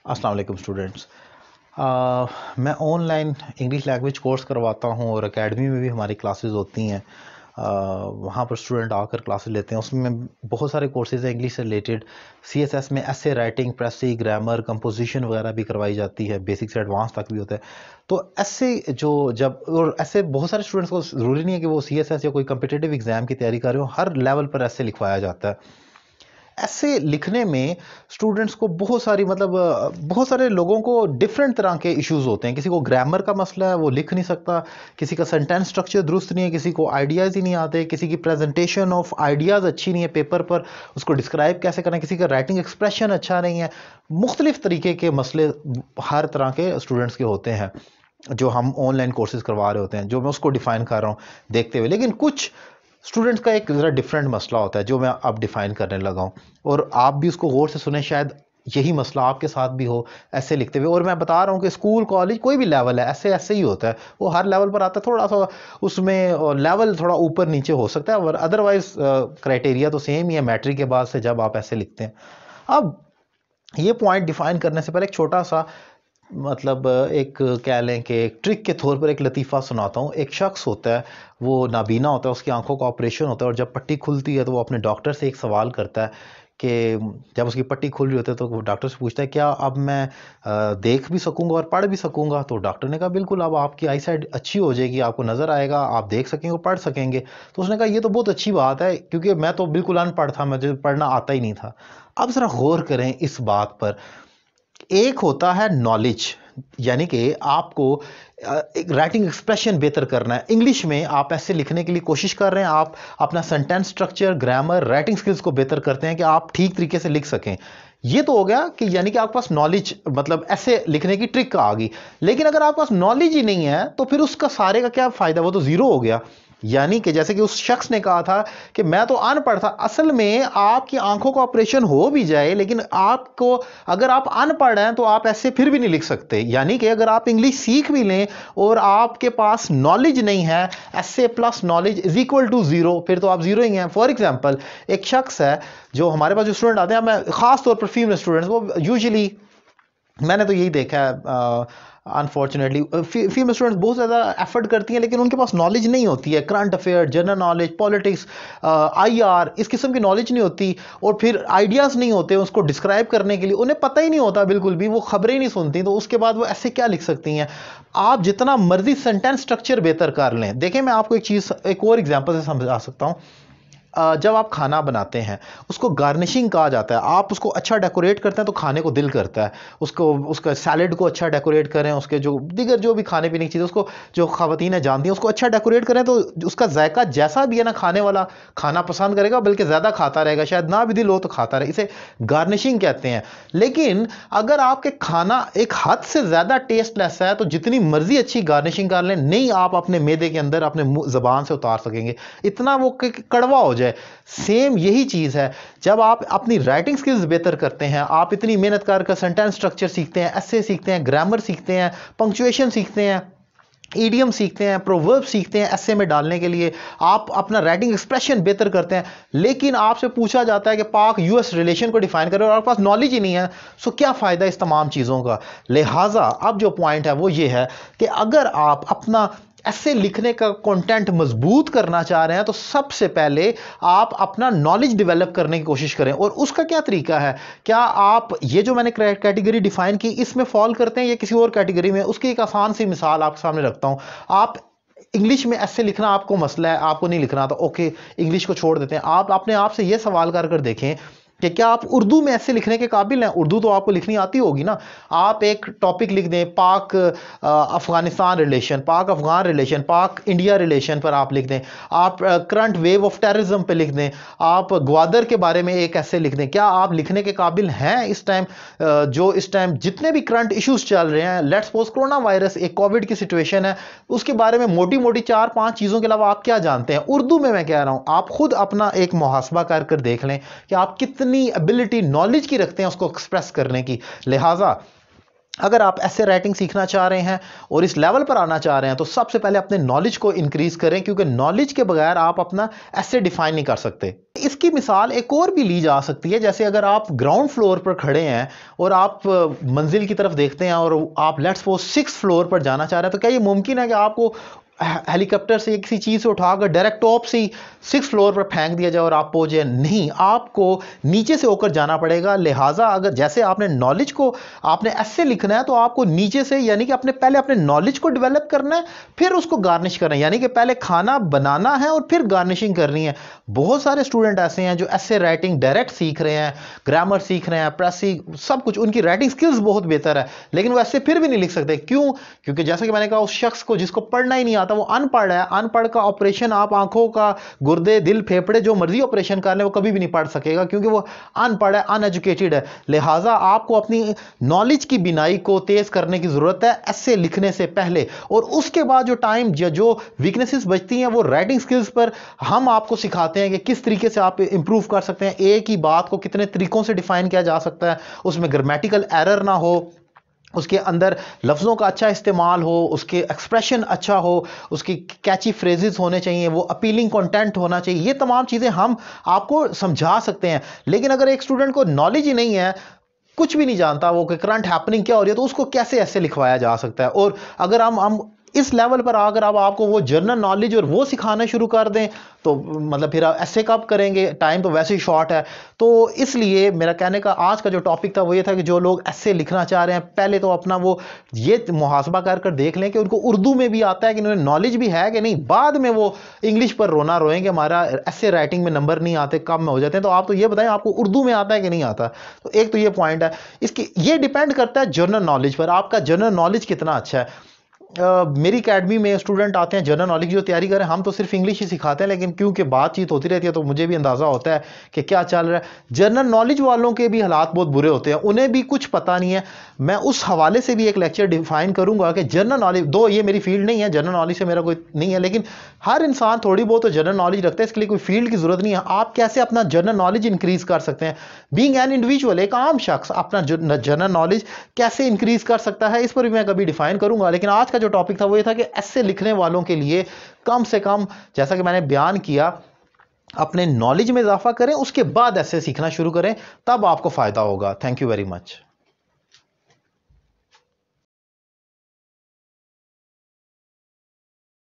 अस्सलाम वालेकुम स्टूडेंट्स। मैं ऑनलाइन इंग्लिश लैंग्वेज कोर्स करवाता हूँ और एकेडमी में भी हमारी क्लासेस होती हैं। वहाँ पर स्टूडेंट आकर क्लासेस लेते हैं। उसमें बहुत सारे कोर्सेज हैं इंग्लिश से रिलेटेड। सीएसएस में एसे राइटिंग, प्रेसी, ग्रामर, कंपोजिशन वगैरह भी करवाई जाती है। बेसिक से एडवांस तक भी होता है। तो ऐसे जो जब और ऐसे बहुत सारे स्टूडेंट्स को ज़रूरी नहीं है कि वो सीएसएस या कोई कम्पिटिटिव एग्ज़ाम की तैयारी कर रहे हो, हर लेवल पर ऐसे लिखवाया जाता है। ऐसे लिखने में स्टूडेंट्स को बहुत सारे लोगों को डिफरेंट तरह के इश्यूज होते हैं। किसी को ग्रामर का मसला है, वो लिख नहीं सकता। किसी का सेंटेंस स्ट्रक्चर दुरुस्त नहीं है, किसी को आइडियाज़ ही नहीं आते, किसी की प्रेजेंटेशन ऑफ आइडियाज़ अच्छी नहीं है पेपर पर, उसको डिस्क्राइब कैसे करना है, किसी का राइटिंग एक्सप्रेशन अच्छा नहीं है। मुख्तलिफ तरीके के मसले हर तरह के स्टूडेंट्स के होते हैं जो हम ऑनलाइन कोर्सेज करवा रहे होते हैं, जो मैं उसको डिफ़ाइन कर रहा हूँ देखते हुए। लेकिन कुछ स्टूडेंट्स का एक ज़रा डिफरेंट मसला होता है जो मैं अब डिफ़ाइन करने लगा हूँ, और आप भी उसको गौर से सुने, शायद यही मसला आपके साथ भी हो ऐसे लिखते हुए। और मैं बता रहा हूँ कि स्कूल, कॉलेज, कोई भी लेवल है, ऐसे ऐसे ही होता है। वो हर लेवल पर आता है, थोड़ा सा उसमें लेवल थोड़ा ऊपर नीचे हो सकता है, और अदरवाइज क्राइटेरिया तो सेम ही है मैट्रिक के बाद से जब आप ऐसे लिखते हैं। अब ये पॉइंट डिफाइन करने से पहले एक छोटा सा एक कह लें कि एक ट्रिक के तौर पर एक लतीफ़ा सुनाता हूँ। एक शख्स होता है, वो नाबीना होता है, उसकी आंखों का ऑपरेशन होता है, और जब पट्टी खुलती है तो वो अपने डॉक्टर से एक सवाल करता है कि जब उसकी पट्टी खुल रही होती है तो वो डॉक्टर से पूछता है, क्या अब मैं देख भी सकूंगा और पढ़ भी सकूंगा? तो डॉक्टर ने कहा, बिल्कुल, अब आपकी आई साइड अच्छी हो जाएगी, आपको नज़र आएगा, आप देख सकेंगे और पढ़ सकेंगे। तो उसने कहा, ये तो बहुत अच्छी बात है, क्योंकि मैं तो बिल्कुल अनपढ़ था, मुझे पढ़ना आता ही नहीं था। अब ज़रा गौर करें इस बात पर। एक होता है नॉलेज, यानी कि आपको एक राइटिंग एक्सप्रेशन बेहतर करना है। इंग्लिश में आप ऐसे लिखने के लिए कोशिश कर रहे हैं, आप अपना sentence structure, grammar, writing skills को बेहतर करते हैं कि आप ठीक तरीके से लिख सकें। ये तो हो गया कि यानी कि आपके पास नॉलेज, ऐसे लिखने की ट्रिक आ गई। लेकिन अगर आपके पास नॉलेज ही नहीं है तो फिर उसका सारे का क्या फायदा, वो तो जीरो हो गया। यानी कि जैसे कि उस शख्स ने कहा था कि मैं तो अनपढ़ था। असल में आपकी आंखों का ऑपरेशन हो भी जाए, लेकिन आपको, अगर आप अनपढ़ हैं तो आप ऐसे फिर भी नहीं लिख सकते। यानी कि अगर आप इंग्लिश सीख भी लें और आपके पास नॉलेज नहीं है, ऐसे plus knowledge is equal to zero, फिर तो आप जीरो ही हैं। फॉर एग्जाम्पल, एक शख्स है जो हमारे पास, जो स्टूडेंट आते हैं, मैं खास तौर पर फीमेल स्टूडेंट्स, वो यूजुअली, मैंने तो यही देखा है, अनफॉर्चुनेटली फीमेल स्टूडेंट्स बहुत ज़्यादा एफर्ट करती हैं, लेकिन उनके पास नॉलेज नहीं होती है। Current affair, general knowledge, politics, IR, इस किस्म की नॉलेज नहीं होती, और फिर आइडियाज़ नहीं होते उसको डिस्क्राइब करने के लिए। उन्हें पता ही नहीं होता बिल्कुल भी, वो खबरें ही नहीं सुनती, तो उसके बाद वो ऐसे क्या लिख सकती हैं? आप जितना मर्जी सेंटेंस स्ट्रक्चर बेहतर कर लें। देखें, मैं आपको एक चीज़ एक और एग्जाम्पल से समझा सकता हूँ। जब आप खाना बनाते हैं, उसको गार्निशिंग कहा जाता है। आप उसको अच्छा डेकोरेट करते हैं तो खाने को दिल करता है। उसको, उसका सैलेड को अच्छा डेकोरेट करें, उसके जो दीगर जो भी खाने पीने की चीज़, उसको जो ख़वातीन जानती हैं, उसको अच्छा डेकोरेट करें तो उसका जायका जैसा भी है ना, खाने वाला खाना पसंद करेगा, बल्कि ज़्यादा खाता रहेगा। शायद ना भी दिल हो तो खाता रहे। इसे गार्निशिंग कहते हैं। लेकिन अगर आपके खाना एक हद से ज़्यादा टेस्टलेस है तो जितनी मर्जी अच्छी गार्निशिंग कर लें, नहीं आप अपने मैदे के अंदर, अपने ज़बान से उतार सकेंगे, इतना वो कड़वा हो जाए। सेम यही चीज है, जब आप अपनी राइटिंग स्किल्स बेहतर करते हैं, आप इतनी मेहनत कर सेंटेंस स्ट्रक्चर सीखते हैं, एसे सीखते हैं, ग्रामर सीखते हैं, पंक्चुएशन सीखते हैं, ईडियम सीखते हैं, प्रोवर्ब सीखते हैं ऐसे में डालने के लिए, आप अपना राइटिंग एक्सप्रेशन बेहतर करते हैं। लेकिन आपसे पूछा जाता है कि पाक यूएस रिलेशन को डिफाइन करें, और आपके पास नॉलेज ही नहीं है, सो क्या फायदा इस तमाम चीजों का? लिहाजा अब जो पॉइंट है वो ये है कि अगर आप अपना ऐसे लिखने का कंटेंट मजबूत करना चाह रहे हैं तो सबसे पहले आप अपना नॉलेज डेवलप करने की कोशिश करें। और उसका क्या तरीका है? क्या आप ये जो मैंने कैटेगरी डिफाइन की, इसमें फॉल करते हैं या किसी और कैटेगरी में? उसकी एक आसान सी मिसाल आपके सामने रखता हूं। आप इंग्लिश में ऐसे लिखना आपको मसला है, आपको नहीं लिखना, तो ओके, इंग्लिश को छोड़ देते हैं। आप अपने आप से यह सवाल कर देखें कि क्या आप उर्दू में ऐसे लिखने के काबिल हैं? उर्दू तो आपको लिखनी आती होगी ना। आप एक टॉपिक लिख दें, पाक अफगानिस्तान रिलेशन, पाक अफगान रिलेशन, पाक इंडिया रिलेशन पर आप लिख दें। आप करंट वेव ऑफ टेररिज्म पे लिख दें। आप ग्वादर के बारे में एक ऐसे लिख दें। क्या आप लिखने के काबिल हैं इस टाइम? जो इस टाइम जितने भी करंट इश्यूज चल रहे हैं, लेट्स सपोज कोरोना वायरस, एक कोविड की सिचुएशन है, उसके बारे में मोटी मोटी 4-5 चीज़ों के अलावा आप क्या जानते हैं? उर्दू में मैं कह रहा हूँ, आप खुद अपना एक मुहासबा कर देख लें कि आप कितनी एबिलिटी, नॉलेज की रखते हैं उसको एक्सप्रेस करने की। लिहाजा अगर आप ऐसे राइटिंग सीखना चाह रहे हैं और इस लेवल पर आना चाह रहे हैं तो सबसे पहले अपने नॉलेज को इंक्रीज करें, क्योंकि नॉलेज के बगैर आप अपना ऐसे डिफाइन नहीं कर सकते। इसकी मिसाल एक और भी ली जा सकती है, जैसे अगर आप ग्राउंड फ्लोर पर खड़े हैं और आप मंजिल की तरफ देखते हैं और आप लेट्स सपोज 6th फ्लोर पर जाना चाह रहे हैं, तो क्या ये मुमकिन है कि आपको हेलीकॉप्टर से किसी चीज से उठाकर डायरेक्ट टॉप से ही 6th फ्लोर पर फेंक दिया जाए और आप पहुंच जाए? नहीं, आपको नीचे से होकर जाना पड़ेगा। लिहाजा अगर जैसे आपने नॉलेज को आपने ऐसे लिखना है, तो आपको नीचे से यानी कि अपने पहले अपने नॉलेज को डेवलप करना है, फिर उसको गार्निश करना है, यानी कि पहले खाना बनाना है और फिर गार्निशिंग करनी है। बहुत सारे स्टूडेंट ऐसे हैं जो ऐसे राइटिंग डायरेक्ट सीख रहे हैं, ग्रामर सीख रहे हैं, प्रेसिंग सब कुछ, उनकी राइटिंग स्किल्स बहुत बेहतर है, लेकिन वो ऐसे फिर भी नहीं लिख सकते। क्यों? क्योंकि जैसा कि मैंने कहा, उस शख्स को जिसको पढ़ना ही नहीं आता वो अनपढ़ है। अनपढ़ का ऑपरेशन आप आंखों का, गुर्दे, दिल, फेफड़े जो मर्जी ऑपरेशन कर ले, वो कभी भी नहीं पढ़ सकेगा, क्योंकि वो अनपढ़ है, अनएजुकेटेड है। लिहाजा आपको अपनी नॉलेज की बिनाई को तेज करने की जरूरत है ऐसे लिखने से पहले, और उसके बाद जो टाइम जो वीकनेसेस बचती हैं वो राइटिंग स्किल्स पर हम आपको सिखाते हैं कि किस तरीके से आप इंप्रूव कर सकते हैं। एक ही बात को कितने तरीकों से डिफाइन किया जा सकता है, उसमें ग्रामेटिकल एरर ना हो, उसके अंदर लफ्ज़ों का अच्छा इस्तेमाल हो, उसके एक्सप्रेशन अच्छा हो, उसकी कैची फ्रेजेस होने चाहिए, वो अपीलिंग कंटेंट होना चाहिए। ये तमाम चीज़ें हम आपको समझा सकते हैं। लेकिन अगर एक स्टूडेंट को नॉलेज ही नहीं है, कुछ भी नहीं जानता वो कि करंट हैपनिंग क्या हो रही है, तो उसको कैसे ऐसे लिखवाया जा सकता है? और अगर हम इस लेवल पर आकर अब आपको वो जनरल नॉलेज और वो सिखाना शुरू कर दें, तो मतलब फिर आप ऐसे कब करेंगे? टाइम तो वैसे ही शॉर्ट है। तो इसलिए मेरा कहने का आज का जो टॉपिक था वो ये था कि जो लोग ऐसे लिखना चाह रहे हैं, पहले तो अपना वो ये मुहासबा कर देख लें कि उनको उर्दू में भी आता है, कि उन्हें नॉलेज भी है कि नहीं। बाद में वो इंग्लिश पर रोना रोएंगे हमारा ऐसे राइटिंग में नंबर नहीं आते, कम में हो जाते हैं। तो आप तो ये बताएं आपको उर्दू में आता है कि नहीं आता। तो एक तो ये पॉइंट है। इसकी ये डिपेंड करता है जनरल नॉलेज पर, आपका जनरल नॉलेज कितना अच्छा है। मेरी अकेडमी में स्टूडेंट आते हैं जनरल नॉलेज जो तैयारी करें, हम तो सिर्फ इंग्लिश ही सिखाते हैं, लेकिन क्योंकि बातचीत होती रहती है तो मुझे भी अंदाज़ा होता है कि क्या चल रहा है। जनरल नॉलेज वालों के भी हालात बहुत बुरे होते हैं, उन्हें भी कुछ पता नहीं है। मैं उस हवाले से भी एक लेक्चर डिफाइन करूंगा कि जनरल नॉलेज, दो ये मेरी फील्ड नहीं है, जनरल नॉलेज से मेरा कोई नहीं है, लेकिन हर इंसान थोड़ी बहुत तो जनरल नॉलेज रखता है, इसके लिए कोई फील्ड की जरूरत नहीं है। आप कैसे अपना जनरल नॉलेज इंक्रीज कर सकते हैं, बीइंग एन इंडिविजुअल, एक आम शख्स अपना जनरल नॉलेज कैसे इंक्रीज कर सकता है, इस पर भी मैं कभी डिफाइन करूंगा। लेकिन आज का जो टॉपिक था वो ये था कि ऐसे लिखने वालों के लिए कम से कम, जैसा कि मैंने बयान किया, अपने नॉलेज में इजाफा करें, उसके बाद ऐसे सीखना शुरू करें, तब आपको फायदा होगा। Thank you very much.